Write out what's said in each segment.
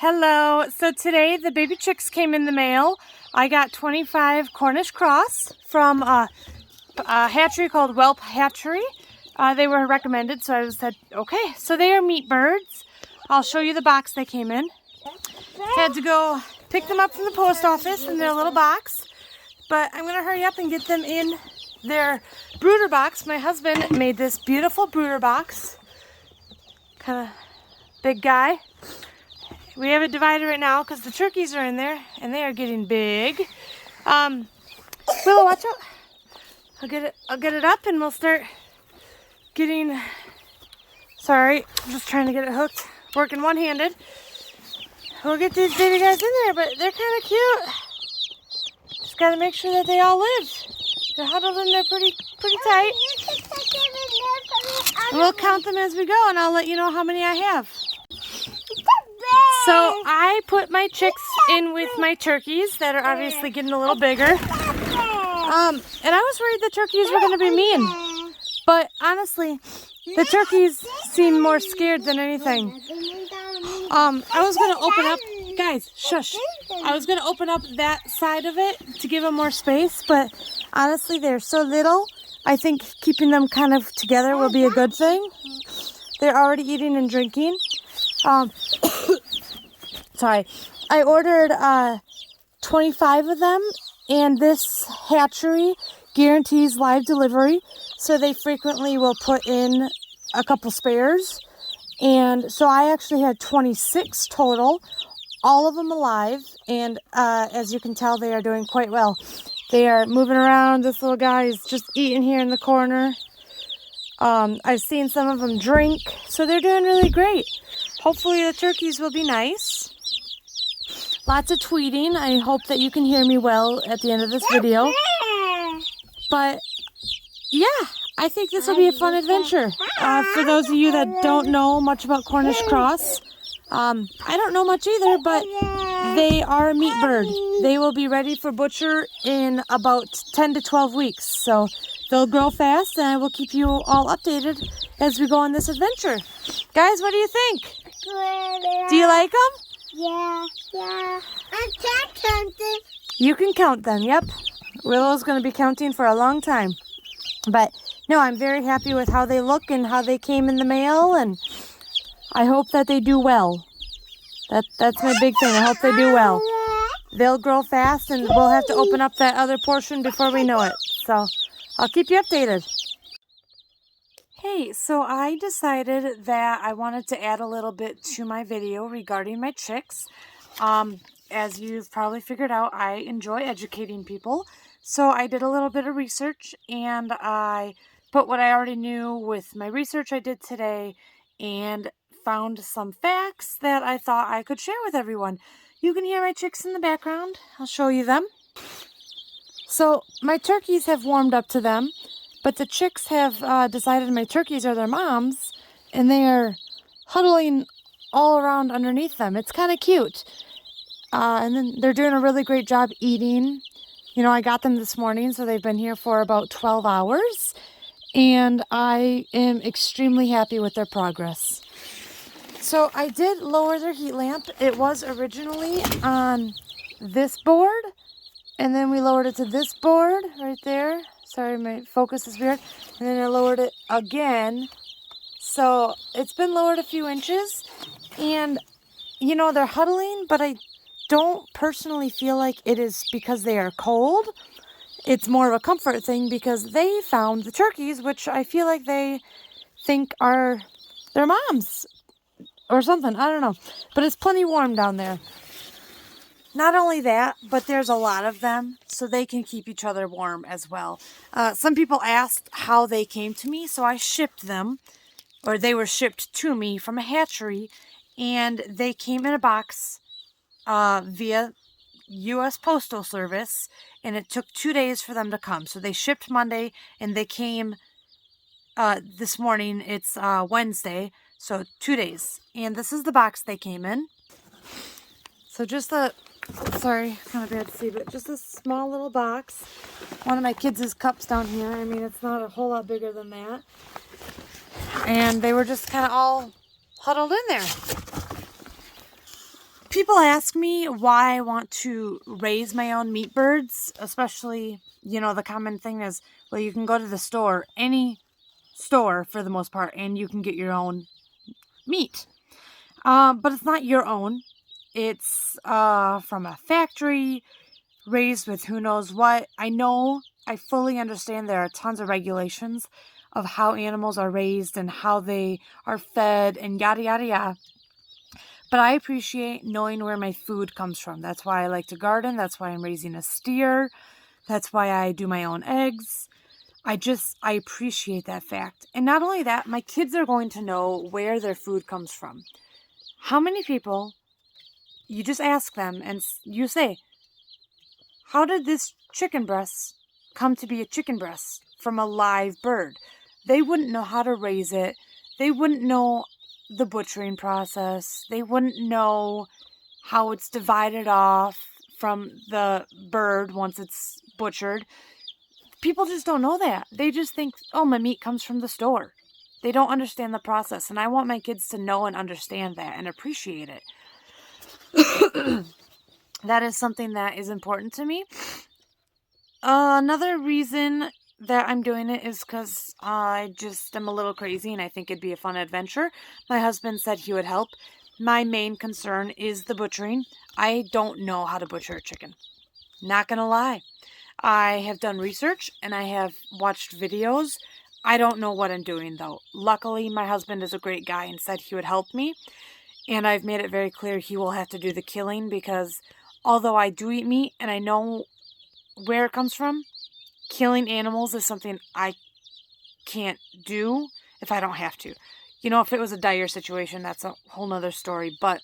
Hello. So today the baby chicks came in the mail. I got 25 Cornish cross from a hatchery called Whelp Hatchery. They were recommended, so I said, okay. So they are meat birds. I'll show you the box they came in. Had to go pick them up from the post office in their little box, but I'm going to hurry up and get them in their brooder box. My husband made this beautiful brooder box. Kind of big guy. We have it divided right now because the turkeys are in there and they are getting big. Willow, watch out. I'll get it up and we'll start getting, sorry, I'm just trying to get it hooked, working one-handed. We'll get these baby guys in there, but they're kind of cute. Just got to make sure that they all live. They're huddled in there pretty tight. And we'll count them as we go and I'll let you know how many I have. So I put my chicks in with my turkeys that are obviously getting a little bigger. And I was worried the turkeys were going to be mean. But honestly, the turkeys seem more scared than anything. I was going to open up, guys, shush. I was going to open up that side of it to give them more space. But honestly, they're so little. I think keeping them kind of together will be a good thing. They're already eating and drinking. Sorry, I ordered 25 of them, and this hatchery guarantees live delivery, so they frequently will put in a couple spares. And so I actually had 26 total, all of them alive, and as you can tell, they are doing quite well. They are moving around. This little guy is just eating here in the corner. I've seen some of them drink, so they're doing really great. Hopefully the turkeys will be nice. Lots of tweeting. I hope that you can hear me well at the end of this video. But yeah, I think this will be a fun adventure. For those of you that don't know much about Cornish cross, I don't know much either, but they are a meat bird. They will be ready for butcher in about 10 to 12 weeks. So they'll grow fast, and I will keep you all updated as we go on this adventure. Guys, what do you think? Do you like them? Yeah. I can't count them. You can count them, yep. Willow's going to be counting for a long time. But no, I'm very happy with how they look and how they came in the mail, and I hope that they do well. That's my big thing. I hope they do well. They'll grow fast, and we'll have to open up that other portion before we know it. So I'll keep you updated. Hey, so I decided that I wanted to add a little bit to my video regarding my chicks. As you've probably figured out, I enjoy educating people. So I did a little bit of research, and I put what I already knew with my research I did today, and found some facts that I thought I could share with everyone. You can hear my chicks in the background. I'll show you them. So my turkeys have warmed up to them. But the chicks have decided my turkeys are their moms, and they are huddling all around underneath them. It's kind of cute. And then they're doing a really great job eating. You know, I got them this morning, so they've been here for about 12 hours. And I am extremely happy with their progress. So I did lower their heat lamp. It was originally on this board, and then we lowered it to this board right there. Sorry, my focus is weird. And then I lowered it again. So it's been lowered a few inches. And, you know, they're huddling, but I don't personally feel like it is because they are cold. It's more of a comfort thing because they found the turkeys, which I feel like they think are their moms or something. I don't know. But it's plenty warm down there. Not only that, but there's a lot of them, so they can keep each other warm as well. Some people asked how they came to me, so I shipped them, or they were shipped to me from a hatchery, and they came in a box via U.S. Postal Service, and it took 2 days for them to come. So they shipped Monday, and they came this morning. It's Wednesday, so 2 days. And this is the box they came in. So just sorry, kind of bad to see, but just a small little box. One of my kids' cups down here. I mean, it's not a whole lot bigger than that. And they were just kind of all huddled in there. People ask me why I want to raise my own meat birds, especially, the common thing is, well, you can go to the store, any store for the most part, and you can get your own meat. But it's not your own. It's from a factory, raised with who knows what. I fully understand there are tons of regulations of how animals are raised and how they are fed and yada, yada, yada. But I appreciate knowing where my food comes from. That's why I like to garden. That's why I'm raising a steer. That's why I do my own eggs. I appreciate that fact. And not only that, my kids are going to know where their food comes from. How many people, you just ask them and you say, how did this chicken breast come to be a chicken breast from a live bird? They wouldn't know how to raise it. They wouldn't know the butchering process. They wouldn't know how it's divided off from the bird once it's butchered. People just don't know that. They just think, oh, my meat comes from the store. They don't understand the process. And I want my kids to know and understand that and appreciate it. That is something that is important to me. Another reason that I'm doing it is because I just am a little crazy and I think it'd be a fun adventure. My husband said he would help. My main concern is the butchering. I don't know how to butcher a chicken. Not gonna lie. I have done research and I have watched videos. I don't know what I'm doing though. Luckily, my husband is a great guy and said he would help me. And I've made it very clear he will have to do the killing because although I do eat meat and I know where it comes from, killing animals is something I can't do if I don't have to. If it was a dire situation, that's a whole nother story, but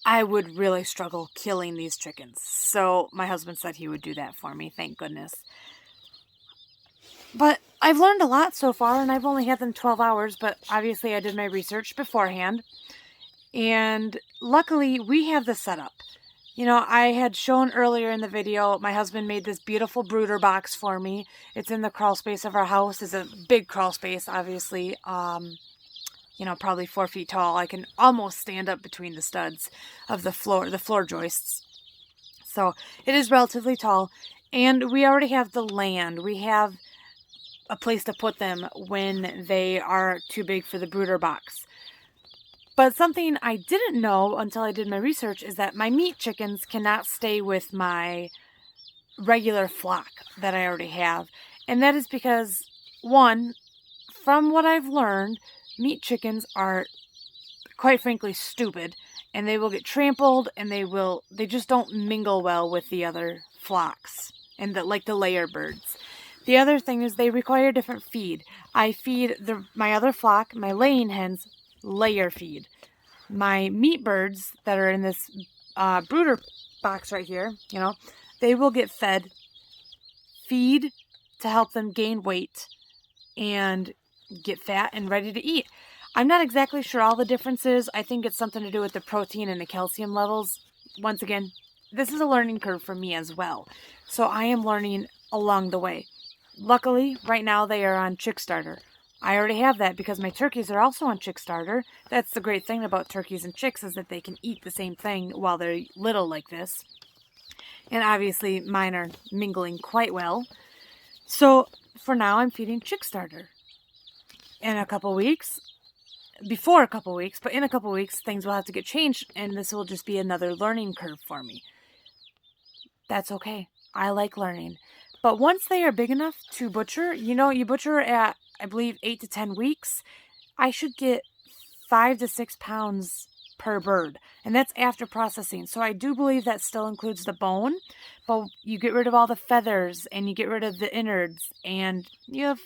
I would really struggle killing these chickens. So my husband said he would do that for me, thank goodness. But I've learned a lot so far, and I've only had them 12 hours, but obviously I did my research beforehand. And luckily, we have the setup. I had shown earlier in the video, my husband made this beautiful brooder box for me. It's in the crawl space of our house. It's a big crawl space, obviously. Probably 4 feet tall. I can almost stand up between the studs of the floor joists. So it is relatively tall. And we already have the land. We have a place to put them when they are too big for the brooder box. But something I didn't know until I did my research is that my meat chickens cannot stay with my regular flock that I already have. And that is because, one, from what I've learned, meat chickens are, quite frankly, stupid. And they will get trampled and they just don't mingle well with the other flocks and like the layer birds. The other thing is they require different feed. I feed my other flock, my laying hens, layer feed. My meat birds that are in this brooder box right here, they will get fed feed to help them gain weight and get fat and ready to eat. I'm not exactly sure all the differences. I think it's something to do with the protein and the calcium levels. Once again, this is a learning curve for me as well. So I am learning along the way. Luckily, right now they are on Chick Starter. I already have that because my turkeys are also on Chick Starter. That's the great thing about turkeys and chicks is that they can eat the same thing while they're little like this. And obviously mine are mingling quite well. So for now I'm feeding Chick Starter. In a couple weeks, but in a couple weeks things will have to get changed and this will just be another learning curve for me. That's okay. I like learning. But once they are big enough to butcher, you butcher at, I believe, 8 to 10 weeks, I should get 5 to 6 pounds per bird. And that's after processing. So I do believe that still includes the bone, but you get rid of all the feathers and you get rid of the innards and you have,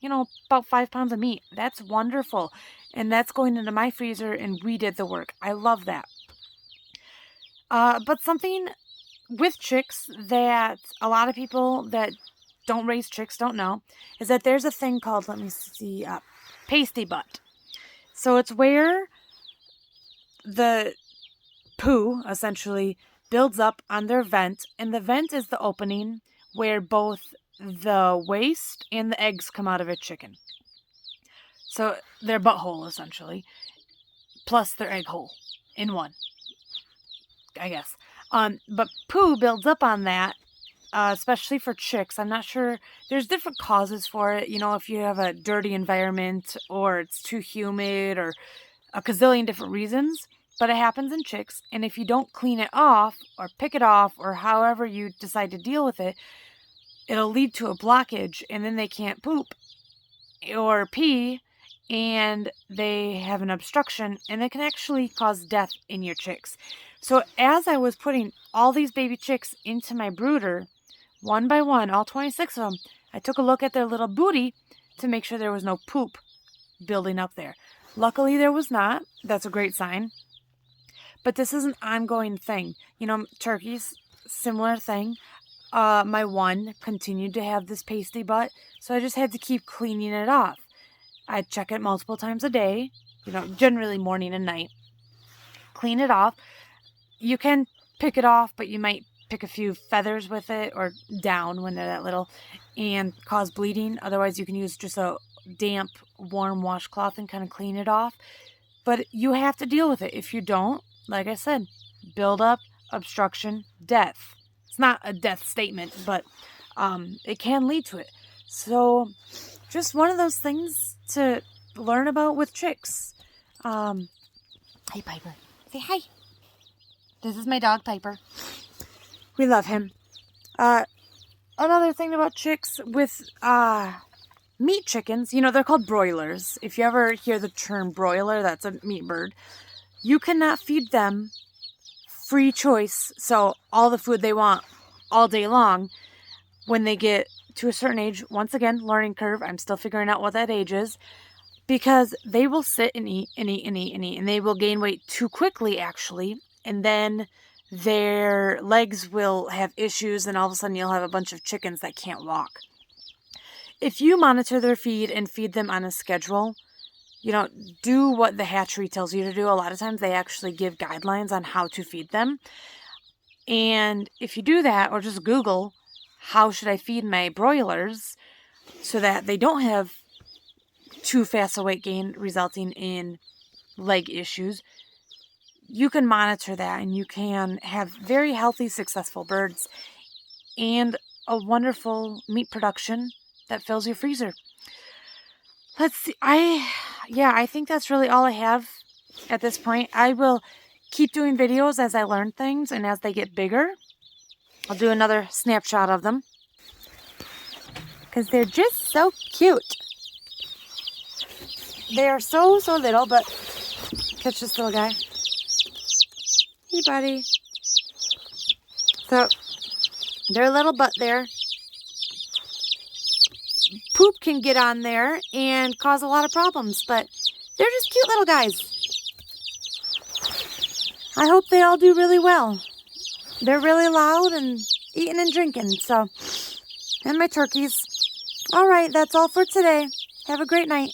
about 5 pounds of meat. That's wonderful. And that's going into my freezer and we did the work. I love that. But something with chicks that a lot of people that don't raise chicks don't know is that there's a thing called, pasty butt. So it's where the poo essentially builds up on their vent, and the vent is the opening where both the waste and the eggs come out of a chicken. So their butthole essentially, plus their egg hole in one. I guess. But poo builds up on that, especially for chicks. I'm not sure. There's different causes for it. If you have a dirty environment or it's too humid or a gazillion different reasons. But it happens in chicks. And if you don't clean it off or pick it off or however you decide to deal with it, it'll lead to a blockage and then they can't poop or pee and they have an obstruction and it can actually cause death in your chicks. So as I was putting all these baby chicks into my brooder, one by one, all 26 of them, I took a look at their little booty to make sure there was no poop building up there. Luckily, there was not. That's a great sign. But this is an ongoing thing. Turkeys, similar thing. My one continued to have this pasty butt, so I just had to keep cleaning it off. I check it multiple times a day, generally morning and night. Clean it off. You can pick it off, but you might pick a few feathers with it or down when they're that little and cause bleeding. Otherwise, you can use just a damp, warm washcloth and kind of clean it off. But you have to deal with it. If you don't, like I said, build up, obstruction, death. It's not a death statement, but it can lead to it. So just one of those things to learn about with chicks. Hey, Piper. Say hi. This is my dog, Piper. We love him. Another thing about chicks with meat chickens, they're called broilers. If you ever hear the term broiler, that's a meat bird. You cannot feed them free choice, so all the food they want all day long. When they get to a certain age, once again, learning curve, I'm still figuring out what that age is, because they will sit and eat and eat and eat and eat, and they will gain weight too quickly, actually, and then their legs will have issues, and all of a sudden you'll have a bunch of chickens that can't walk. If you monitor their feed and feed them on a schedule, do what the hatchery tells you to do. A lot of times they actually give guidelines on how to feed them. And if you do that, or just Google, how should I feed my broilers so that they don't have too fast a weight gain resulting in leg issues, you can monitor that and you can have very healthy, successful birds and a wonderful meat production that fills your freezer. Let's see. I think that's really all I have at this point. I will keep doing videos as I learn things and as they get bigger. I'll do another snapshot of them because they're just so cute. They are so little, but catch this little guy. Hey, buddy. So their little butt there. Poop can get on there and cause a lot of problems, but they're just cute little guys. I hope they all do really well. They're really loud and eating and drinking, and my turkeys. All right, that's all for today. Have a great night.